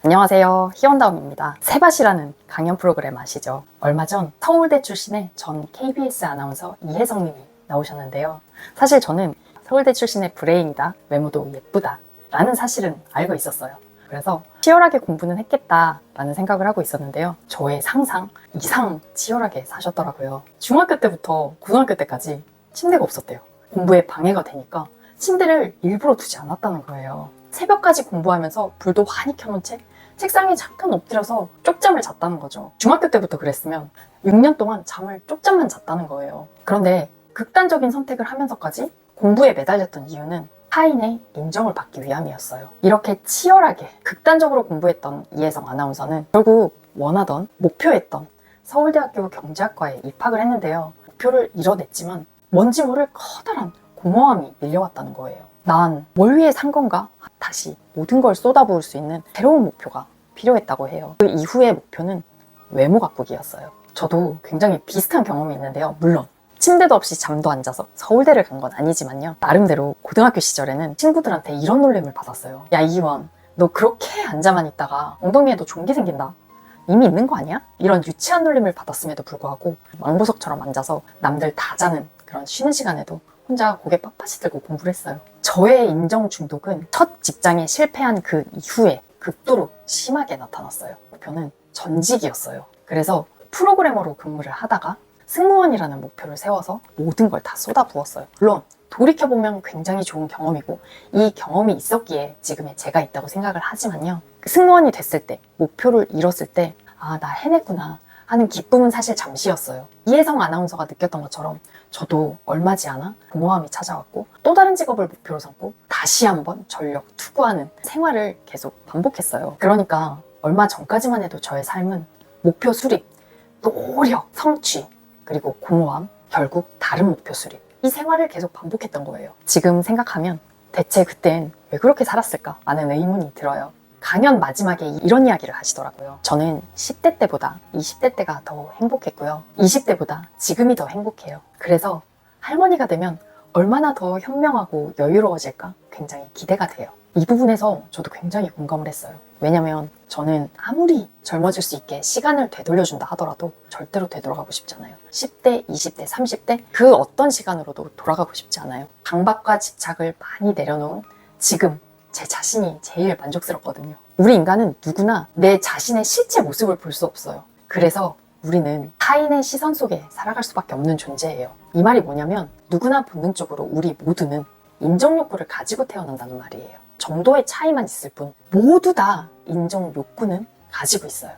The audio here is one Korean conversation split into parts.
안녕하세요. 희원다움입니다. 세밭이라는 강연 프로그램 아시죠? 얼마 전 서울대 출신의 전 KBS 아나운서 이혜성님이 나오셨는데요. 사실 저는 서울대 출신의 브레인이다, 외모도 예쁘다 라는 사실은 알고 있었어요. 그래서 치열하게 공부는 했겠다라는 생각을 하고 있었는데요. 저의 상상 이상 치열하게 사셨더라고요. 중학교 때부터 고등학교 때까지 침대가 없었대요. 공부에 방해가 되니까 침대를 일부러 두지 않았다는 거예요. 새벽까지 공부하면서 불도 환히 켜놓은 채 책상에 잠깐 엎드려서 쪽잠을 잤다는 거죠. 중학교 때부터 그랬으면 6년 동안 잠을 쪽잠만 잤다는 거예요. 그런데 극단적인 선택을 하면서까지 공부에 매달렸던 이유는 타인의 인정을 받기 위함이었어요. 이렇게 치열하게 극단적으로 공부했던 이혜성 아나운서는 결국 원하던 목표했던 서울대학교 경제학과에 입학을 했는데요. 목표를 이뤄냈지만 뭔지 모를 커다란 공허함이 밀려왔다는 거예요. 난 뭘 위해 산 건가? 다시 모든 걸 쏟아부을 수 있는 새로운 목표가 필요했다고 해요. 그 이후의 목표는 외모 가꾸기였어요. 저도 굉장히 비슷한 경험이 있는데요. 물론 침대도 없이 잠도 안 자서 서울대를 간 건 아니지만요. 나름대로 고등학교 시절에는 친구들한테 이런 놀림을 받았어요. 야, 이희원, 너 그렇게 앉아만 있다가 엉덩이에도 종기 생긴다. 이미 있는 거 아니야? 이런 유치한 놀림을 받았음에도 불구하고 왕보석처럼 앉아서 남들 다 자는 그런 쉬는 시간에도 혼자 고개 빳빳이 들고 공부를 했어요. 저의 인정 중독은 첫 직장에 실패한 그 이후에 극도로 심하게 나타났어요. 목표는 전직이었어요. 그래서 프로그래머로 근무를 하다가 승무원이라는 목표를 세워서 모든 걸 다 쏟아부었어요. 물론 돌이켜보면 굉장히 좋은 경험이고 이 경험이 있었기에 지금의 제가 있다고 생각을 하지만요. 승무원이 됐을 때, 목표를 이뤘을 때 아, 나 해냈구나 하는 기쁨은 사실 잠시였어요. 이혜성 아나운서가 느꼈던 것처럼 저도 얼마지 않아 공허함이 찾아왔고 또 다른 직업을 목표로 삼고 다시 한번 전력 투구하는 생활을 계속 반복했어요. 그러니까 얼마 전까지만 해도 저의 삶은 목표 수립, 노력, 성취, 그리고 공허함, 결국 다른 목표 수립, 이 생활을 계속 반복했던 거예요. 지금 생각하면 대체 그땐 왜 그렇게 살았을까? 라는 의문이 들어요. 강연 마지막에 이런 이야기를 하시더라고요. 저는 10대 때보다 20대 때가 더 행복했고요. 20대보다 지금이 더 행복해요. 그래서 할머니가 되면 얼마나 더 현명하고 여유로워질까 굉장히 기대가 돼요. 이 부분에서 저도 굉장히 공감을 했어요. 왜냐면 저는 아무리 젊어질 수 있게 시간을 되돌려준다 하더라도 절대로 되돌아가고 싶지 않아요. 10대, 20대, 30대 그 어떤 시간으로도 돌아가고 싶지 않아요. 강박과 집착을 많이 내려놓은 지금 제 자신이 제일 만족스럽거든요. 우리 인간은 누구나 내 자신의 실제 모습을 볼 수 없어요. 그래서 우리는 타인의 시선 속에 살아갈 수밖에 없는 존재예요. 이 말이 뭐냐면 누구나 본능적으로 우리 모두는 인정 욕구를 가지고 태어난다는 말이에요. 정도의 차이만 있을 뿐 모두 다 인정 욕구는 가지고 있어요.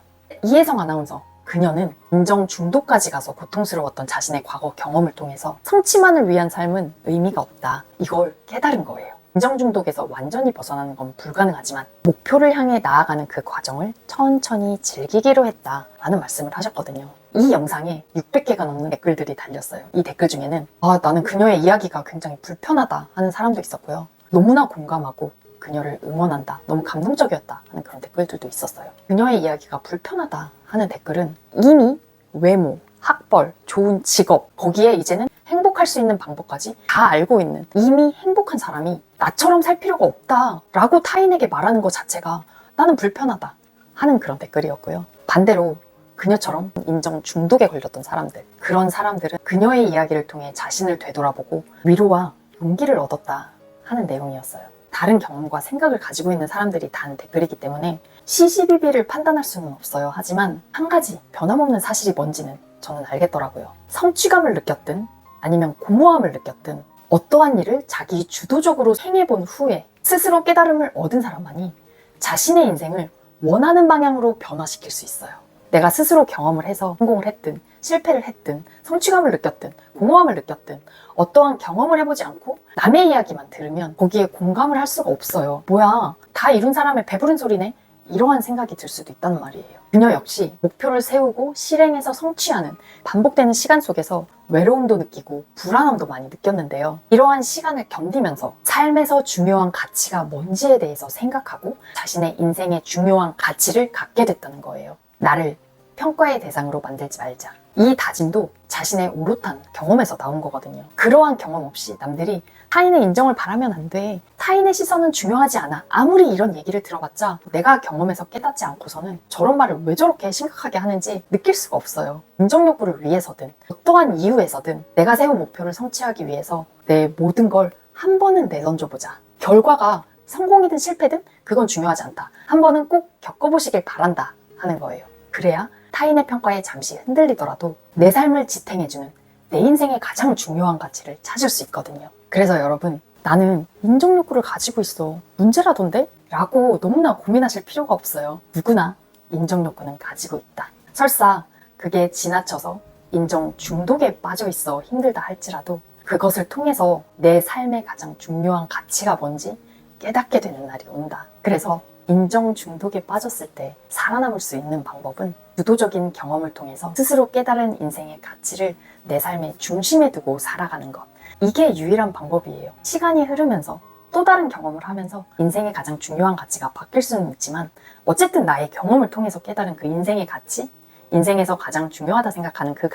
이혜성 아나운서, 그녀는 인정 중독까지 가서 고통스러웠던 자신의 과거 경험을 통해서 성취만을 위한 삶은 의미가 없다. 이걸 깨달은 거예요. 인정 중독에서 완전히 벗어나는 건 불가능하지만 목표를 향해 나아가는 그 과정을 천천히 즐기기로 했다라는 말씀을 하셨거든요. 이 영상에 600개가 넘는 댓글들이 달렸어요. 이 댓글 중에는 나는 그녀의 이야기가 굉장히 불편하다 하는 사람도 있었고요. 너무나 공감하고 그녀를 응원한다, 너무 감동적이었다 하는 그런 댓글들도 있었어요. 그녀의 이야기가 불편하다 하는 댓글은 이미 외모, 학벌, 좋은 직업, 거기에 이제는 행복할 수 있는 방법까지 다 알고 있는 이미 행복한 사람이 나처럼 살 필요가 없다 라고 타인에게 말하는 것 자체가 나는 불편하다 하는 그런 댓글이었고요. 반대로 그녀처럼 인정 중독에 걸렸던 사람들, 그런 사람들은 그녀의 이야기를 통해 자신을 되돌아보고 위로와 용기를 얻었다 하는 내용이었어요. 다른 경험과 생각을 가지고 있는 사람들이 단 댓글이기 때문에 시시비비를 판단할 수는 없어요. 하지만 한 가지 변함없는 사실이 뭔지는 저는 알겠더라고요. 성취감을 느꼈든 아니면 공허함을 느꼈든 어떠한 일을 자기 주도적으로 행해본 후에 스스로 깨달음을 얻은 사람만이 자신의 인생을 원하는 방향으로 변화시킬 수 있어요. 내가 스스로 경험을 해서 성공을 했든 실패를 했든 성취감을 느꼈든 공허함을 느꼈든 어떠한 경험을 해보지 않고 남의 이야기만 들으면 거기에 공감을 할 수가 없어요. 뭐야, 다 이룬 사람의 배부른 소리네? 이러한 생각이 들 수도 있다는 말이에요. 그녀 역시 목표를 세우고 실행해서 성취하는 반복되는 시간 속에서 외로움도 느끼고 불안함도 많이 느꼈는데요. 이러한 시간을 견디면서 삶에서 중요한 가치가 뭔지에 대해서 생각하고 자신의 인생의 중요한 가치를 갖게 됐다는 거예요. 나를 평가의 대상으로 만들지 말자. 이 다짐도 자신의 오롯한 경험에서 나온 거거든요. 그러한 경험 없이 남들이 타인의 인정을 바라면 안 돼. 타인의 시선은 중요하지 않아. 아무리 이런 얘기를 들어봤자 내가 경험해서 깨닫지 않고서는 저런 말을 왜 저렇게 심각하게 하는지 느낄 수가 없어요. 인정 욕구를 위해서든 어떠한 이유에서든 내가 세운 목표를 성취하기 위해서 내 모든 걸 한 번은 내던져보자. 결과가 성공이든 실패든 그건 중요하지 않다. 한 번은 꼭 겪어보시길 바란다 하는 거예요. 그래야 타인의 평가에 잠시 흔들리더라도 내 삶을 지탱해주는 내 인생의 가장 중요한 가치를 찾을 수 있거든요. 그래서 여러분, 나는 인정 욕구를 가지고 있어. 문제라던데? 라고 너무나 고민하실 필요가 없어요. 누구나 인정 욕구는 가지고 있다. 설사 그게 지나쳐서 인정 중독에 빠져 있어 힘들다 할지라도 그것을 통해서 내 삶의 가장 중요한 가치가 뭔지 깨닫게 되는 날이 온다. 그래서 인정 중독에 빠졌을 때 살아남을 수 있는 방법은 유도적인 경험을 통해서 스스로 깨달은 인생의 가치를 내 삶의 중심에 두고 살아가는 것. 이게 유일한 방법이에요. 시간이 흐르면서 또 다른 경험을 하면서 인생의 가장 중요한 가치가 바뀔 수는 있지만 어쨌든 나의 경험을 통해서 깨달은 그 인생의 가치, 인생에서 가장 중요하다 생각하는 그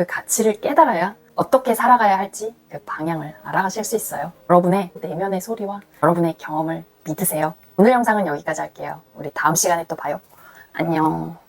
가치를 깨달아야 어떻게 살아가야 할지 그 방향을 알아가실 수 있어요. 여러분의 내면의 소리와 여러분의 경험을 믿으세요. 오늘 영상은 여기까지 할게요. 우리 다음 시간에 또 봐요. 안녕.